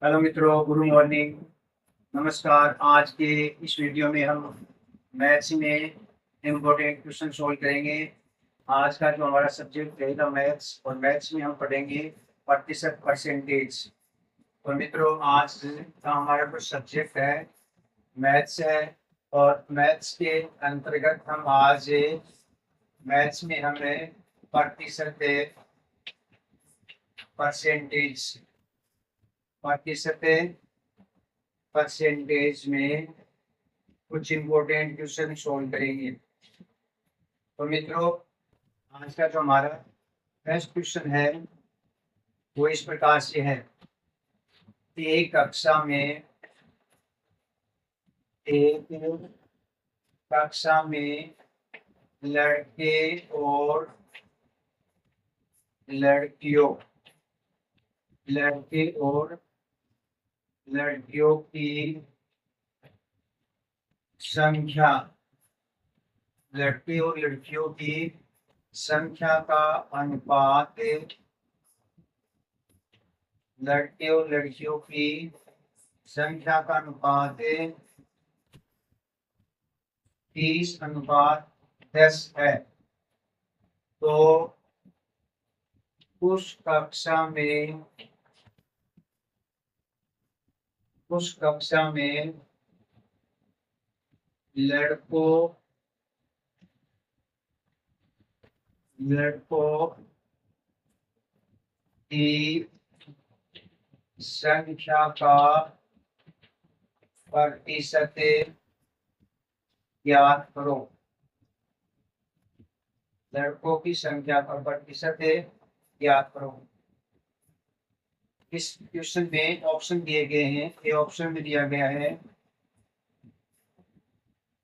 Hello मित्रों, good morning. नमस्कार। आज के इस वीडियो में हम मैथ्स में इम्पोर्टेंट क्वेश्चन सॉल्व करेंगे। आज का जो हमारा सब्जेक्ट रहेगा मैथ्स, और मैथ्स में हम पढ़ेंगे प्रतिशत, परसेंटेज। तो मित्रों, आज का हमारा जो सब्जेक्ट है मैथ्स है, और मैथ्स के अंतर्गत हम आज मैथ्स में हमें प्रतिशत, परसेंटेज, प्रतिशत, परसेंटेज में कुछ इम्पोर्टेंट क्वेश्चन सॉल्व करेंगे। तो मित्रों, आज का जो हमारा फर्स्ट क्वेश्चन है वो इस प्रकार से है। एक कक्षा में एक कक्षा में लड़के और लड़कियों लड़के और लड़कियों की संख्या, लड़के और लड़कियों की संख्या का अनुपात, लड़के और लड़कियों की संख्या का अनुपात 30:10 है। तो उस कक्षा में लड़कों लड़कों की संख्या का प्रतिशत ज्ञात करो। लड़कों की संख्या का प्रतिशत ज्ञात करो। इस क्वेश्चन में ऑप्शन दिए गए हैं। ये ऑप्शन में दिया गया है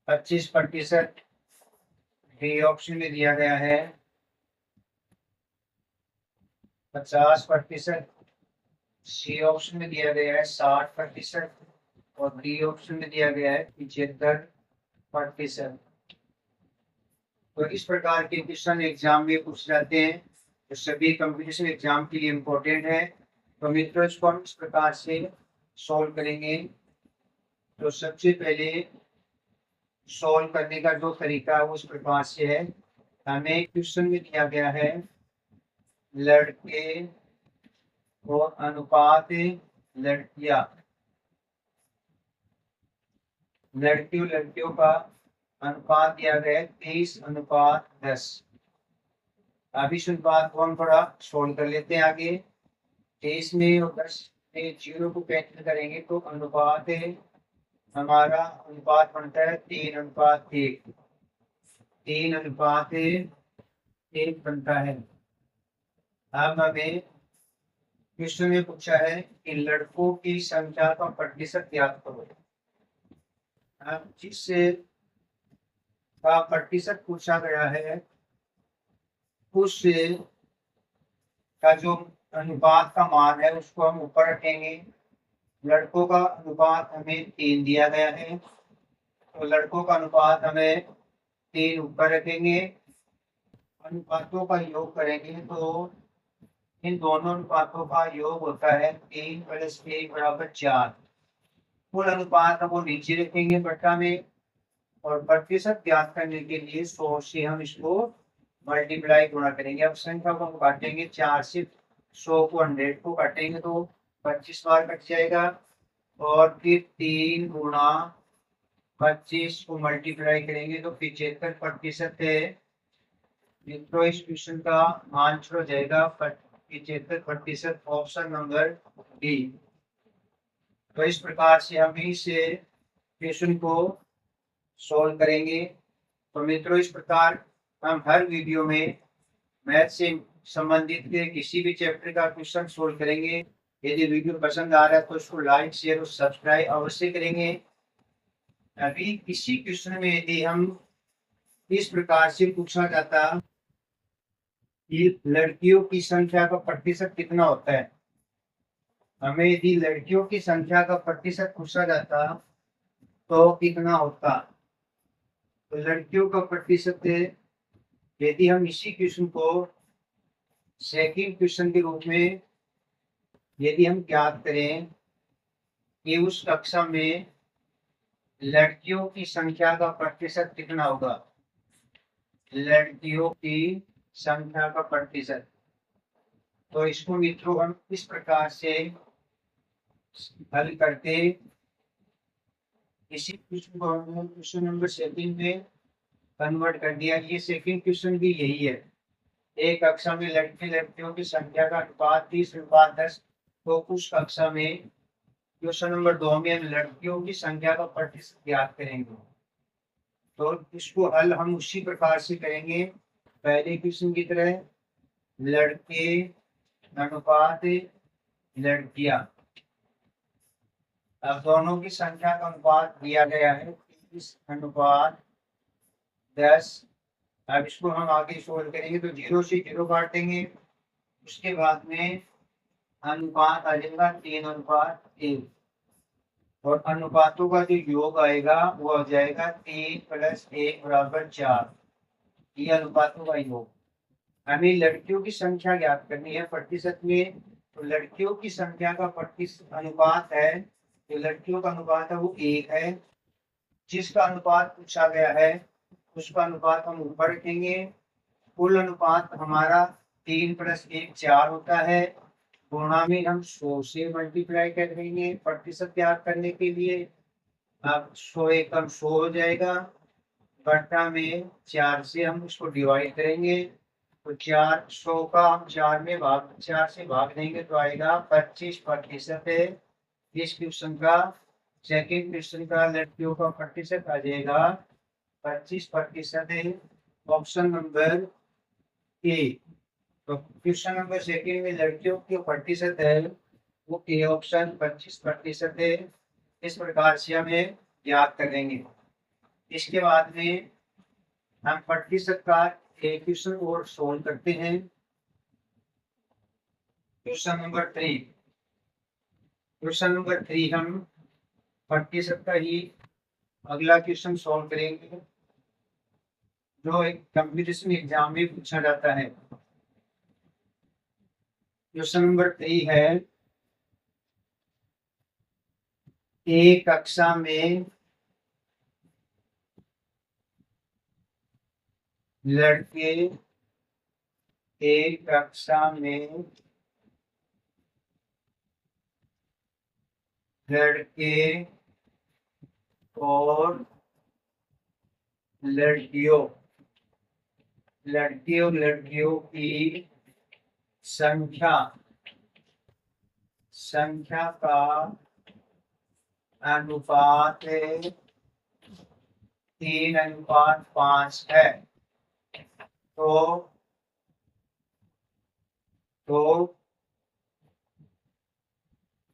25%, बी ऑप्शन में दिया गया है 50%, सी ऑप्शन में दिया गया है 60%, और डी ऑप्शन में दिया गया है 75%। तो इस प्रकार के क्वेश्चन एग्जाम में पूछ जाते हैं, जो सभी कंपटीशन एग्जाम के लिए इम्पोर्टेंट है। तो मित्रों, इसको हम इस प्रकार से सॉल्व करेंगे। तो सबसे पहले सॉल्व करने का जो तरीका है वो इस प्रकार से है। हमें क्वेश्चन में दिया गया है लड़के और अनुपात लड़कियां, लड़कियों लड़कियों का अनुपात दिया गया है 30:10। अब इस अनुपात को हम थोड़ा सोल्व कर लेते हैं आगे। 30 में और 10 में 0 को कैंसिल करेंगे तो अनुपात हमारा अनुपात बनता है 3:1। 3:1 बनता है। अब हमें क्वेश्चन में पूछा है कि लड़कों की संख्या का प्रतिशत ज्ञात करो। अब जिस का प्रतिशत पूछा गया है उस का जो अनुपात का मान है उसको हम ऊपर रखेंगे। लड़कों का अनुपात हमें 3 दिया गया है, तो लड़कों का अनुपात हमें 3 ऊपर रखेंगे। अनुपातों का योग करेंगे तो इन दोनों अनुपातों का योग होता है 3 + 1 = 4। कुल अनुपात हम वो नीचे रखेंगे बट्टा में, और प्रतिशत ज्ञात करने के लिए 100 से हम इसको मल्टीप्लाई गुणा करेंगे। अब संख्या को हम काटेंगे 4 से, 100 को 100 को काटेंगे तो 25 बार कट जाएगा, और फिर 3 गुणा 25 को मल्टीप्लाई करेंगे तो 75% है। मित्रों, इस क्वेश्चन का आंसर हो जाएगा 75%, ऑप्शन नंबर डी। तो इस प्रकार से हम इस क्वेश्चन को सॉल्व करेंगे। तो मित्रों, इस प्रकार हम हर वीडियो में मैथ से संबंधित के किसी भी चैप्टर का क्वेश्चन सोल्व करेंगे। यदि वीडियो पसंद आ रहा है तो इसको लाइक, शेयर और सब्सक्राइब अवश्य करेंगे। अभी किसी क्वेश्चन में यदि हम इस प्रकार से पूछा जाता कि लड़कियों की संख्या का प्रतिशत कितना होता है, हमें यदि लड़कियों की संख्या का प्रतिशत पूछा जाता तो कितना होता। तो लड़कियों का प्रतिशत यदि हम इसी क्वेश्चन को सेकंड क्वेश्चन के रूप में यदि हम ज्ञात करें कि उस कक्षा में लड़कियों की संख्या का प्रतिशत कितना होगा। लड़कियों की संख्या का प्रतिशत। तो इसको मित्रों हम इस प्रकार से हल करके इसी क्वेश्चन को हमने क्वेश्चन नंबर 7 में कन्वर्ट कर दिया। ये सेकंड क्वेश्चन भी यही है। एक कक्षा में लड़के लड़कियों की संख्या का अनुपात 30:10। तो उस कक्षा में क्वेश्चन नंबर 2 में हम लड़कियों की संख्या का प्रतिशत ज्ञात करेंगे। तो इसको हल हम उसी प्रकार से करेंगे पहले क्वेश्चन की तरह। लड़के अनुपात लड़कियां। अब दोनों की संख्या का अनुपात दिया गया है 30:10। अब इसको हम आगे सोल्व करेंगे तो 0 से 0 काट देंगे। उसके बाद में अनुपात आ जाएगा 3:1 और अनुपातों का जो योग आएगा वो आ जाएगा 3 + 1 = 4। ये अनुपातों का योग। हमें लड़कियों की संख्या ज्ञात करनी है प्रतिशत में। तो लड़कियों की संख्या का प्रतिशत अनुपात है, जो लड़कियों का अनुपात है वो 1 है। जिसका अनुपात पूछा गया है उसका अनुपात हम ऊपर रखेंगे। कुल अनुपात हमारा 3 + 1 4 होता है। गुणा में हम 100 से मल्टीप्लाई कर देंगे प्रतिशत ज्ञात करने के लिए। अब 100 एकम 100 हो जाएगा। बटा में 4 से हम उसको डिवाइड करेंगे। तो 400 का हम 4 से भाग देंगे तो आएगा 25% है। इस क्वेश्चन का सेकेंड क्वेश्चन का लड़कियों का प्रतिशत आ जाएगा 25% है। Option number A. तो क्वेश्चन नंबर सेकेंड में लड़कियों के प्रतिशत है वो ए ऑप्शन 25% है। इस प्रकार से हमें याद करेंगे। इसके बाद में हम प्रतिशत का एक क्वेश्चन और सोल्व करते हैं। Question number 3। क्वेश्चन नंबर 3 हम प्रतिशत का ही अगला क्वेश्चन सोल्व करेंगे जो एक कंपटीशन एग्जाम में पूछा जाता है। क्वेश्चन नंबर 3 है एक कक्षा में लड़के एक कक्षा में लड़के और लड़कियों लड़कियों की संख्या का अनुपात 3:5 है। तो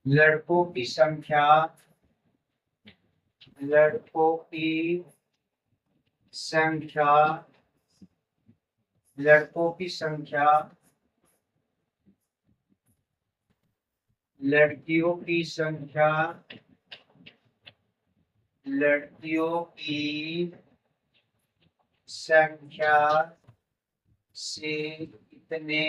लड़कों की संख्या लड़कियों की संख्या से कितने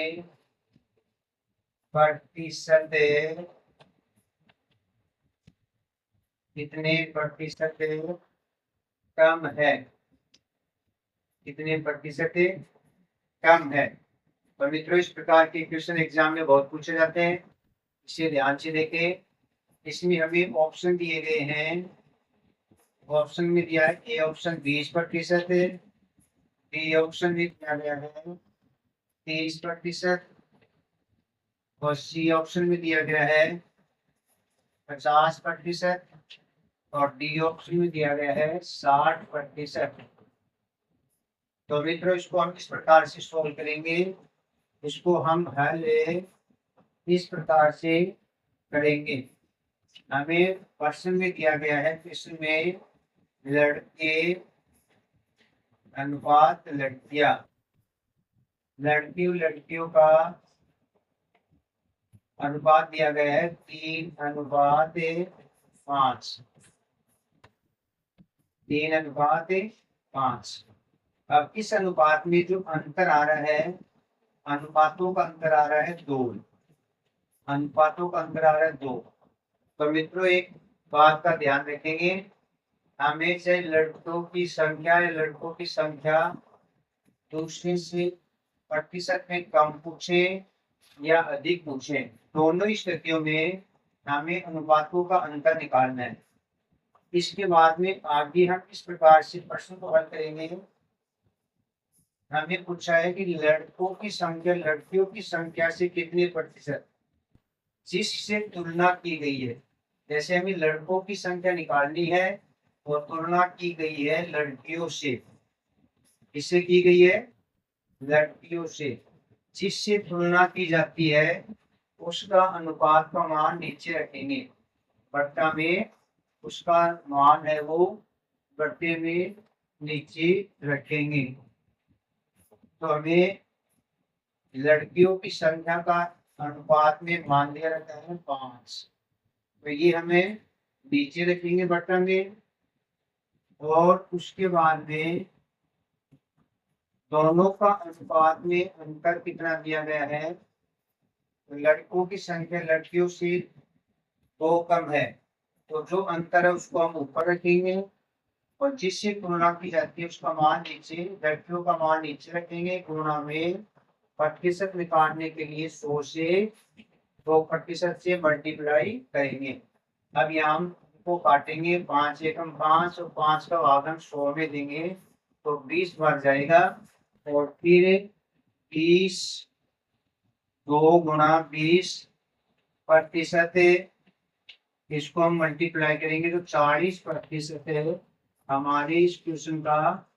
कम है। तो मित्रों इस प्रकार के क्वेश्चन एग्जाम में बहुत पूछे जाते हैं, इसे ध्यान से देखें। इसमें हमें ऑप्शन दिए गए हैं। ऑप्शन में दिया है ए ऑप्शन 20% है, बी ऑप्शन में दिया गया है 30% और सी ऑप्शन में दिया गया है 50% और डी ऑप्शन में दिया गया है 60%। तो मित्रों इसको हम इस प्रकार से सॉल्व करेंगे। इसको हम हल इस प्रकार से करेंगे। हमें क्वेश्चन में दिया गया है क्वेश्चन में लड़के अनुपात लड़कियों का अनुपात दिया गया है 3:5। 3:5। अब इस अनुपात में जो अंतर आ रहा है, अनुपातों का अंतर आ रहा है 2। तो मित्रों एक बात का ध्यान रखेंगे। हमें चाहे लड़कों की संख्या या लड़कों की संख्या दूसरे से प्रतिशत में कम पूछे या अधिक पूछे, दोनों स्थितियों में हमें अनुपातों का अंतर निकालना है। इसके बाद में आगे हम इस प्रकार से प्रश्न को हल करेंगे। हमें पूछा है कि लड़कों की संख्या लड़कियों की संख्या से कितने प्रतिशत, जिससे तुलना की गई है। जैसे हमें लड़कों की संख्या निकालनी है और तुलना की गई है लड़कियों से। किससे की गई है? लड़कियों से। जिससे तुलना की जाती है उसका अनुपात का मान नीचे रखेंगे। बट्टा में उसका मान है वो बट्टे में नीचे रखेंगे। तो हमें लड़कियों की संख्या का अनुपात में मान दिया रहता है 5, तो ये हमें नीचे रखेंगे बटन में। और उसके बाद में दोनों का अनुपात में अंतर कितना दिया गया है? लड़कों की संख्या लड़कियों से 2 कम है, तो जो अंतर है उसको हम ऊपर रखेंगे और जिससे तुलना की जाती है उसका मान नीचे, लड़कियों का मान नीचे रखेंगे। गुणा में प्रतिशत निकालने के लिए 100 से 2% से मल्टीप्लाई करेंगे। अब यहाँ हम को काटेंगे, 5 एकम 5 और 5 का भागन 100 में देंगे तो 20 बन जाएगा। और फिर 20 2 गुणा 20 प्रतिशत, इसको हम मल्टीप्लाई करेंगे तो 40% है। हमारे इस क्वेश्चन का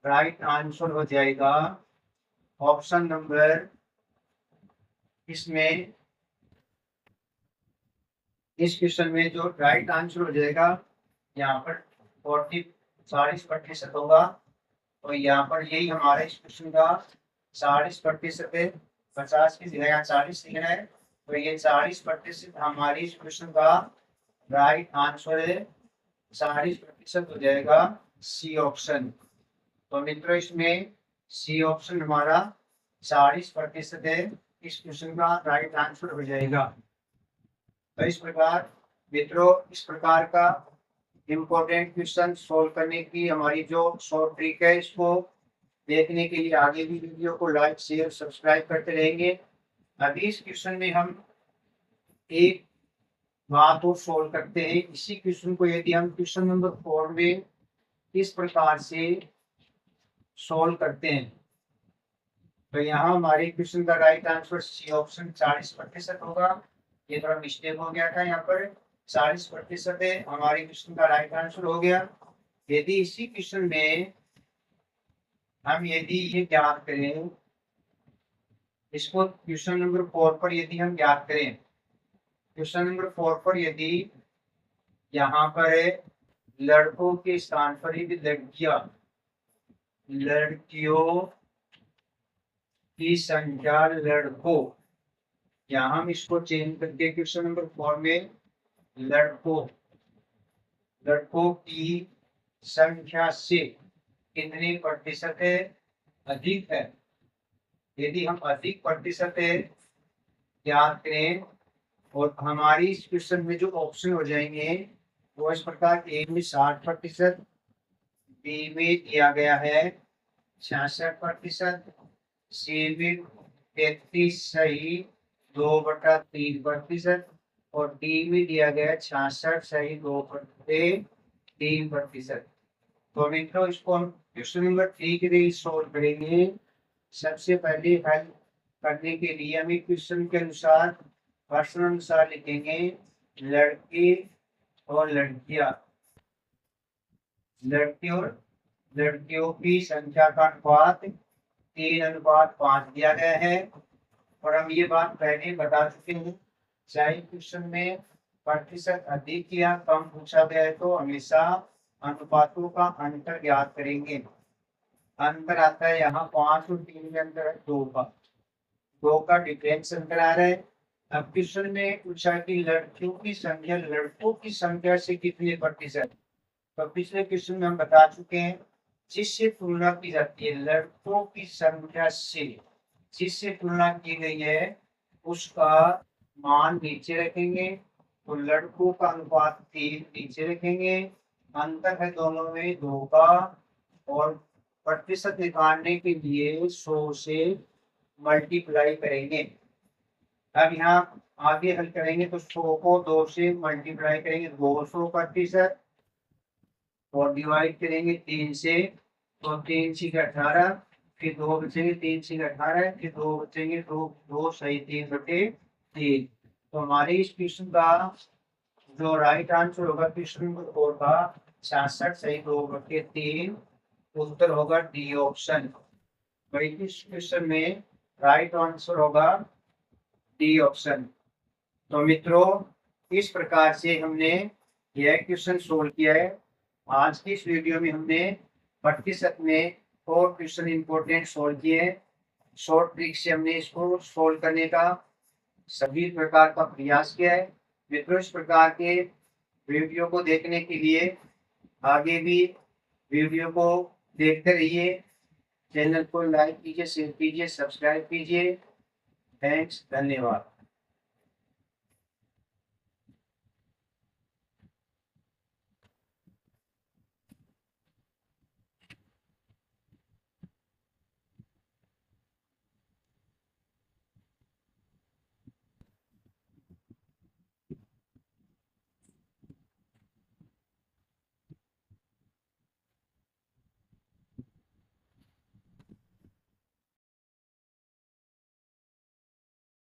राइट आंसर हो जाएगा ऑप्शन नंबर, इसमें इस क्वेश्चन में जो राइट आंसर हो जाएगा यहाँ पर 40% होगा। और यहाँ पर यही हमारे इस क्वेश्चन का 40% है। 50 की जगह 40 लिखना है, तो ये 40% हमारी इस क्वेश्चन का राइट आंसर है। 40% हो जाएगा सी ऑप्शन। तो मित्रों इसमें सी ऑप्शन हमारा 40% है, इस क्वेश्चन का राइट आंसर हो जाएगा। तो इस प्रकार मित्रों, इस प्रकार का इम्पोर्टेंट क्वेश्चन सोल्व करने की हमारी जो शॉर्ट ट्रिक है, इसको देखने के लिए आगे भी वीडियो को लाइक शेयर सब्सक्राइब करते रहेंगे। अभी इस क्वेश्चन में हम एक बात और सोल्व करते हैं। इसी क्वेश्चन को यदि हम क्वेश्चन नंबर 4 में इस प्रकार से सोल्व करते हैं तो यहाँ हमारे क्वेश्चन का राइट आंसर सी ऑप्शन 40% होगा। ये थोड़ा मिस्टेक हो गया था, यहाँ पर 40% है, हमारे क्वेश्चन का राइट आंसर हो गया। यदि इसी क्वेश्चन में हम यदि ये ज्ञात करें, इसको क्वेश्चन नंबर 4 पर यदि हम ज्ञात करें, क्वेश्चन नंबर 4 पर यदि यहाँ पर लड़कों के स्थान पर यदि लड़कियों की संख्या लड़कों, यहाँ हम इसको चेंज करके क्वेश्चन नंबर 4 में लड़कों की संख्या से कितने प्रतिशत है, अधिक है। यदि हम अधिक प्रतिशत है ज्ञात करें और हमारी इस क्वेश्चन में जो ऑप्शन हो जाएंगे वो इस प्रकार, ए में 60%, बी में दिया गया है 66%, सी में 33 सही 2/3% और डी में दिया गया है 66 सही 2/3%। तो मित्रों इसको हम क्वेश्चन नंबर 3 के लिए सोल्व करेंगे। सबसे पहले हल करने के लिए हम क्वेश्चन के अनुसार प्रश्न अनुसार लिखेंगे लड़के और लड़कियां, लड़कियों की संख्या का अनुपात 3:5 दिया गया है। और हम ये बात पहले बता चुके हैं, चाहे क्वेश्चन में प्रतिशत अधिक या कम पूछा गया है तो हमेशा अनुपातों का अंतर ज्ञात करेंगे। अंतर आता है यहाँ 5 और 3 के अंतर है 2 का डिफरेंस अंतर आ रहा है। अब क्वेश्चन में पूछा कि लड़कियों की संख्या लड़कों की संख्या से कितने प्रतिशत, तो पिछले क्वेश्चन में हम बता चुके हैं जिससे तुलना की जाती है लड़कों की संख्या से, जिससे तुलना की गई है उसका मान नीचे रखेंगे तो लड़कों का अनुपात 3 नीचे रखेंगे, अंतर है दोनों में 2 का, और प्रतिशत निकालने के लिए 100 से मल्टीप्लाई करेंगे। अब यहाँ आगे हल करेंगे तो 100 को 2 से मल्टीप्लाई करेंगे 200%, और डिवाइड करेंगे 3 से, तो 3 6 18, फिर 2 बचेंगे, 3 6 18, फिर 2 बचेंगे, 2 2 सही 3/3। तो हमारे इस क्वेश्चन का जो राइट आंसर होगा क्वेश्चन नंबर 4 का 66 सही 2/3, उत्तर होगा डी ऑप्शन। तो इस क्वेश्चन में राइट आंसर होगा डी ऑप्शन। तो मित्रों, इस प्रकार से हमने यह क्वेश्चन सोल्व किया है। आज की इस वीडियो में हमने प्रतिशत में 4 क्वेश्चन इंपॉर्टेंट सोल्व किए। शॉर्ट ट्रिक से हमने इसको सोल्व करने का सभी प्रकार का प्रयास किया है। मित्रों, इस प्रकार के वीडियो को देखने के लिए आगे भी वीडियो को देखते रहिए। चैनल को लाइक कीजिए, शेयर कीजिए, सब्सक्राइब कीजिए। थैंक्स, धन्यवाद।